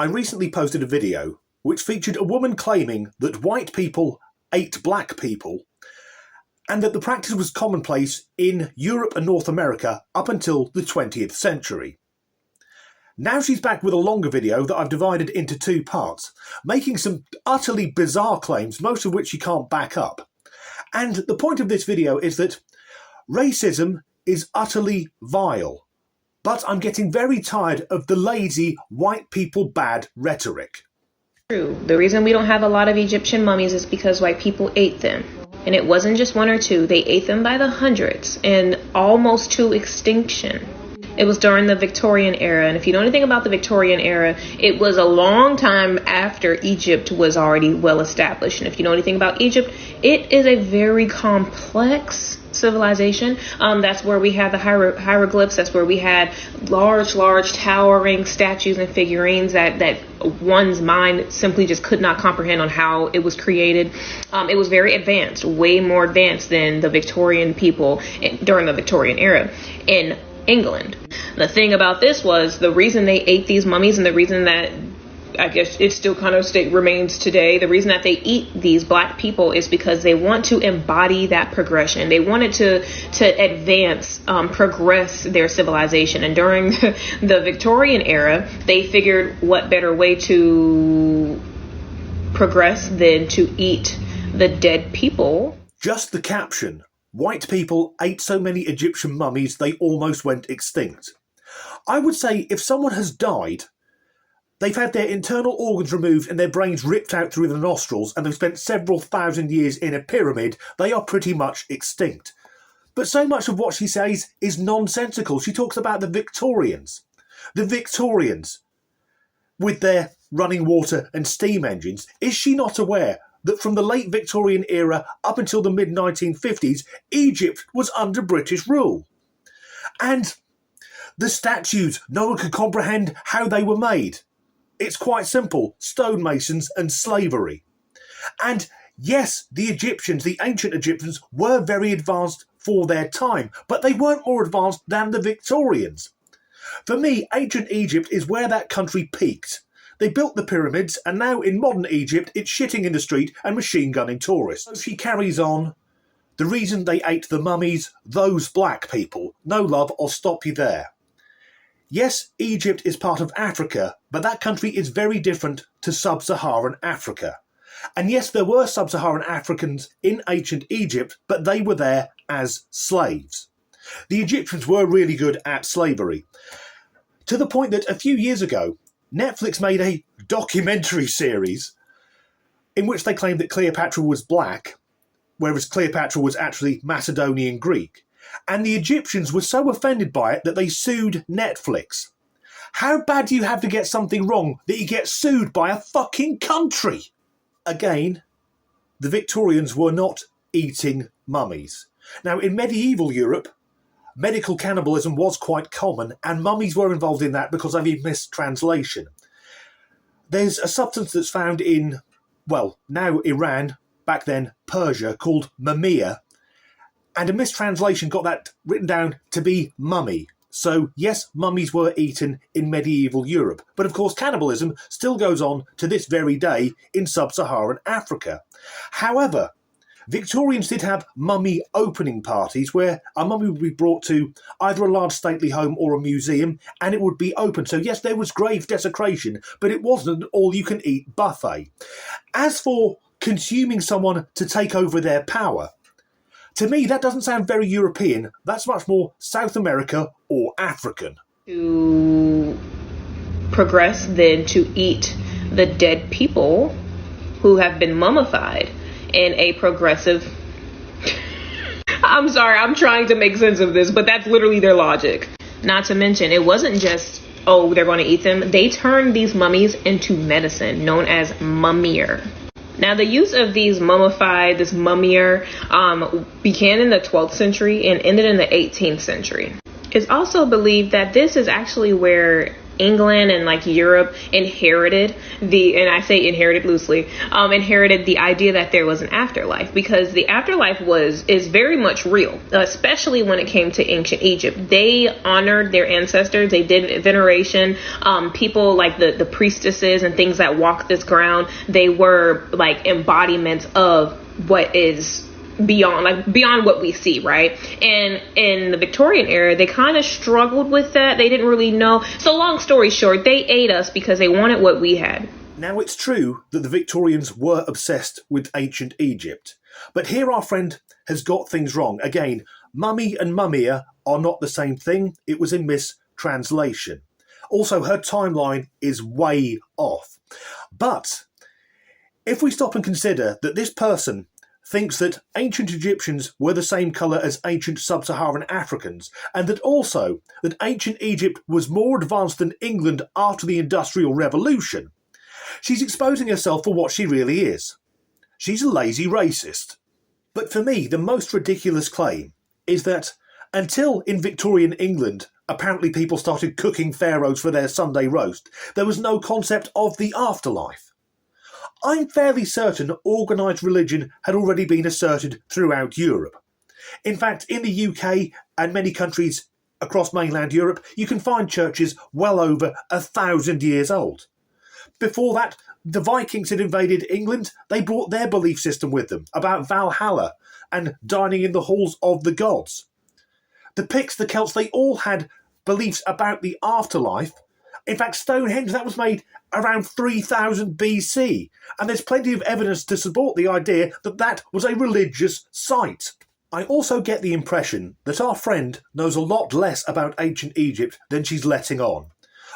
I recently posted a video which featured a woman claiming that white people ate black people and that the practice was commonplace in Europe and North America up until the 20th century. Now she's back with a longer video that I've divided into two parts, making some utterly bizarre claims, most of which she can't back up. And the point of this video is that racism is utterly vile, but I'm getting very tired of the lazy white people bad rhetoric. True. The reason we don't have a lot of Egyptian mummies is because white people ate them. And it wasn't just one or two, they ate them by the hundreds and almost to extinction. It was during the Victorian era, and if you know anything about the Victorian era, it was a long time after Egypt was already well established. And if you know anything about Egypt, it is a very complex civilization. That's where we had the hieroglyphs. That's where we had large towering statues and figurines that one's mind simply just could not comprehend on how it was created. It was very advanced, way more advanced than the Victorian people during the Victorian era in England. The thing about this was the reason they ate these mummies, and the reason that I guess it still kind of remains today, the reason that they eat these black people is because they want to embody that progression. They wanted to advance, progress their civilization. And during the Victorian era, they figured what better way to progress than to eat the dead people. Just the caption. White people ate so many Egyptian mummies they almost went extinct. I would say if someone has died, they've had their internal organs removed and their brains ripped out through the nostrils, and they've spent several thousand years in a pyramid, they are pretty much extinct. But so much of what she says is nonsensical. She talks about the Victorians. The Victorians, with their running water and steam engines. Is she not aware that from the late Victorian era up until the mid-1950s, Egypt was under British rule? And the statues, no one could comprehend how they were made. It's quite simple, stonemasons and slavery. And yes, the Egyptians, the ancient Egyptians, were very advanced for their time, but they weren't more advanced than the Victorians. For me, ancient Egypt is where that country peaked. They built the pyramids, and now in modern Egypt, it's shitting in the street and machine gunning tourists. So she carries on. The reason they ate the mummies, those black people. No love, I'll stop you there. Yes, Egypt is part of Africa, but that country is very different to sub-Saharan Africa. And yes, there were sub-Saharan Africans in ancient Egypt, but they were there as slaves. The Egyptians were really good at slavery, to the point that a few years ago, Netflix made a documentary series in which they claimed that Cleopatra was black, whereas Cleopatra was actually Macedonian Greek. And the Egyptians were so offended by it that they sued Netflix. How bad do you have to get something wrong that you get sued by a fucking country? Again, the Victorians were not eating mummies. Now, in medieval Europe, medical cannibalism was quite common, and mummies were involved in that because of a mistranslation. There's a substance that's found in, well, now Iran, back then Persia, called mumia, and a mistranslation got that written down to be mummy. So, yes, mummies were eaten in medieval Europe. But of course, cannibalism still goes on to this very day in sub-Saharan Africa. However, Victorians did have mummy opening parties where a mummy would be brought to either a large stately home or a museum, and it would be open. So yes, there was grave desecration, but it wasn't an all-you-can-eat buffet. As for consuming someone to take over their power, to me that doesn't sound very European. That's much more South America or African. To progress than to eat the dead people who have been mummified in a progressive... I'm sorry, I'm trying to make sense of this, but that's literally their logic. Not to mention, it wasn't just, oh, they're going to eat them. They turned these mummies into medicine, known as mummier. Now, the use of these mummified, this mummier, began in the 12th century and ended in the 18th century. It's also believed that this is actually where England and like Europe inherited and I say inherited loosely, inherited the idea that there was an afterlife, because the afterlife is very much real, especially when it came to ancient Egypt. They honored their ancestors. They did veneration. People like the priestesses and things that walk this ground, they were like embodiments of what is beyond what we see, right? And in the Victorian era, they kind of struggled with that. They didn't really know. So long story short, they ate us because they wanted what we had. Now, it's true that the Victorians were obsessed with ancient Egypt, but here our friend has got things wrong. Again, mummy and mummia are not the same thing. It was a mistranslation. Also, her timeline is way off. But if we stop and consider that this person thinks that ancient Egyptians were the same colour as ancient sub-Saharan Africans, and that also that ancient Egypt was more advanced than England after the Industrial Revolution, she's exposing herself for what she really is. She's a lazy racist. But for me, the most ridiculous claim is that until in Victorian England apparently people started cooking pharaohs for their Sunday roast, there was no concept of the afterlife. I'm fairly certain organised religion had already been asserted throughout Europe. In fact, in the UK and many countries across mainland Europe, you can find churches well over 1,000 years old. Before that, the Vikings had invaded England. They brought their belief system with them about Valhalla and dining in the halls of the gods. The Picts, the Celts, they all had beliefs about the afterlife. In fact, Stonehenge, that was made around 3000 BC, and there's plenty of evidence to support the idea that that was a religious site. I also get the impression that our friend knows a lot less about ancient Egypt than she's letting on.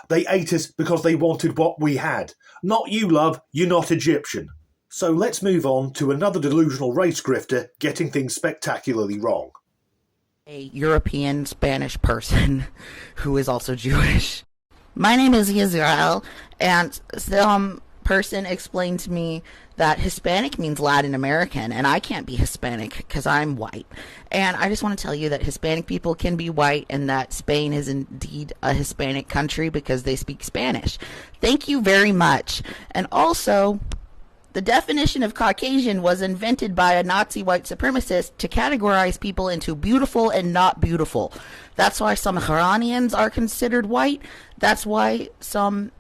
They ate us because they wanted what we had. Not you, love, you're not Egyptian. So let's move on to another delusional race grifter getting things spectacularly wrong. A European Spanish person who is also Jewish. My name is Israel, and some person explained to me that Hispanic means Latin American, and I can't be Hispanic because I'm white. And I just want to tell you that Hispanic people can be white, and that Spain is indeed a Hispanic country because they speak Spanish. Thank you very much. And also, the definition of Caucasian was invented by a Nazi white supremacist to categorize people into beautiful and not beautiful. That's why some Iranians are considered white. That's why some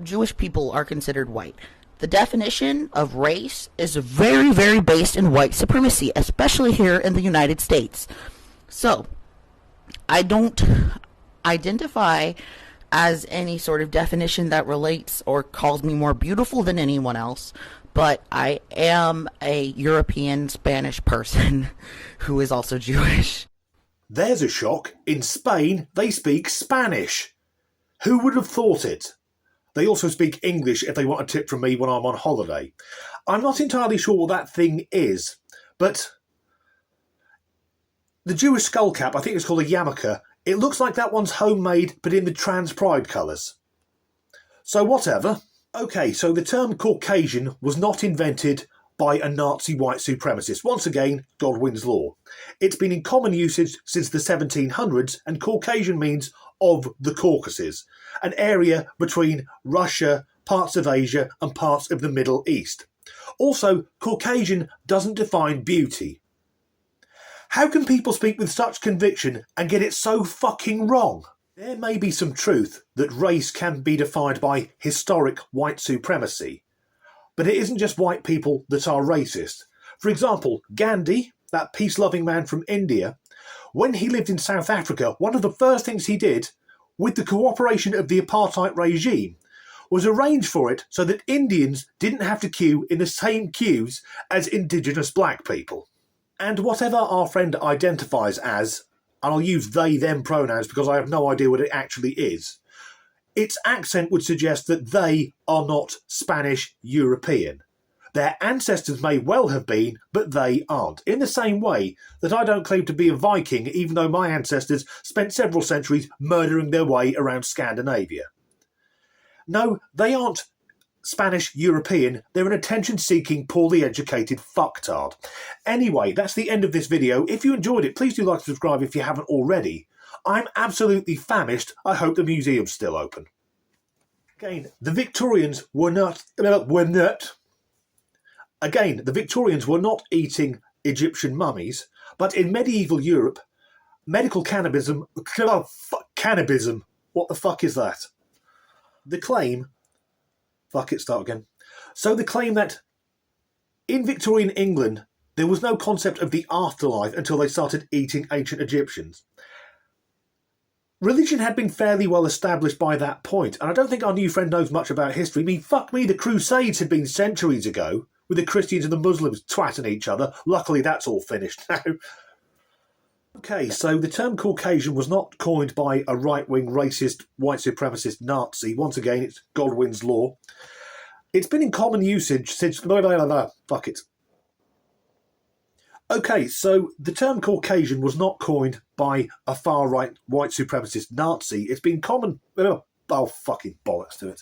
Jewish people are considered white. The definition of race is very, very based in white supremacy, especially here in the United States. So, I don't identify as any sort of definition that relates or calls me more beautiful than anyone else, but I am a European Spanish person who is also Jewish. There's a shock. In Spain, they speak Spanish. Who would have thought it? They also speak English if they want a tip from me when I'm on holiday. I'm not entirely sure what that thing is, but the Jewish skull cap, I think it's called a yarmulke, it looks like that one's homemade, but in the trans pride colours. So whatever. Okay, so the term Caucasian was not invented by a Nazi white supremacist. Once again, Godwin's law. It's been in common usage since the 1700s, and Caucasian means of the Caucasus, an area between Russia, parts of Asia, and parts of the Middle East. Also, Caucasian doesn't define beauty. How can people speak with such conviction and get it so fucking wrong? There may be some truth that race can be defined by historic white supremacy, but it isn't just white people that are racist. For example, Gandhi, that peace-loving man from India, when he lived in South Africa, one of the first things he did, with the cooperation of the apartheid regime, was arrange for it so that Indians didn't have to queue in the same queues as indigenous black people. And whatever our friend identifies as, and I'll use they, them pronouns because I have no idea what it actually is, its accent would suggest that they are not Spanish European. Their ancestors may well have been, but they aren't. In the same way that I don't claim to be a Viking, even though my ancestors spent several centuries murdering their way around Scandinavia. No, they aren't Spanish European, they're an attention-seeking, poorly educated fucktard. Anyway, that's the end of this video. If you enjoyed it, please do like and subscribe if you haven't already. I'm absolutely famished. I hope the museum's still open. Again, the Victorians were not. Again, the Victorians were not eating Egyptian mummies, but in medieval Europe, medical cannibalism. Cannibalism. What the fuck is that? The claim. Fuck it, start again. So the claim that in Victorian England, there was no concept of the afterlife until they started eating ancient Egyptians. Religion had been fairly well established by that point, and I don't think our new friend knows much about history. I mean, fuck me, the Crusades had been centuries ago, with the Christians and the Muslims twatting each other. Luckily, that's all finished now. Okay, so the term Caucasian was not coined by a right-wing, racist, white supremacist Nazi. Once again, it's Godwin's law. It's been in common usage since... Fuck it. Okay, so the term Caucasian was not coined by a far-right white supremacist Nazi. It's been common... Oh, fucking bollocks to it.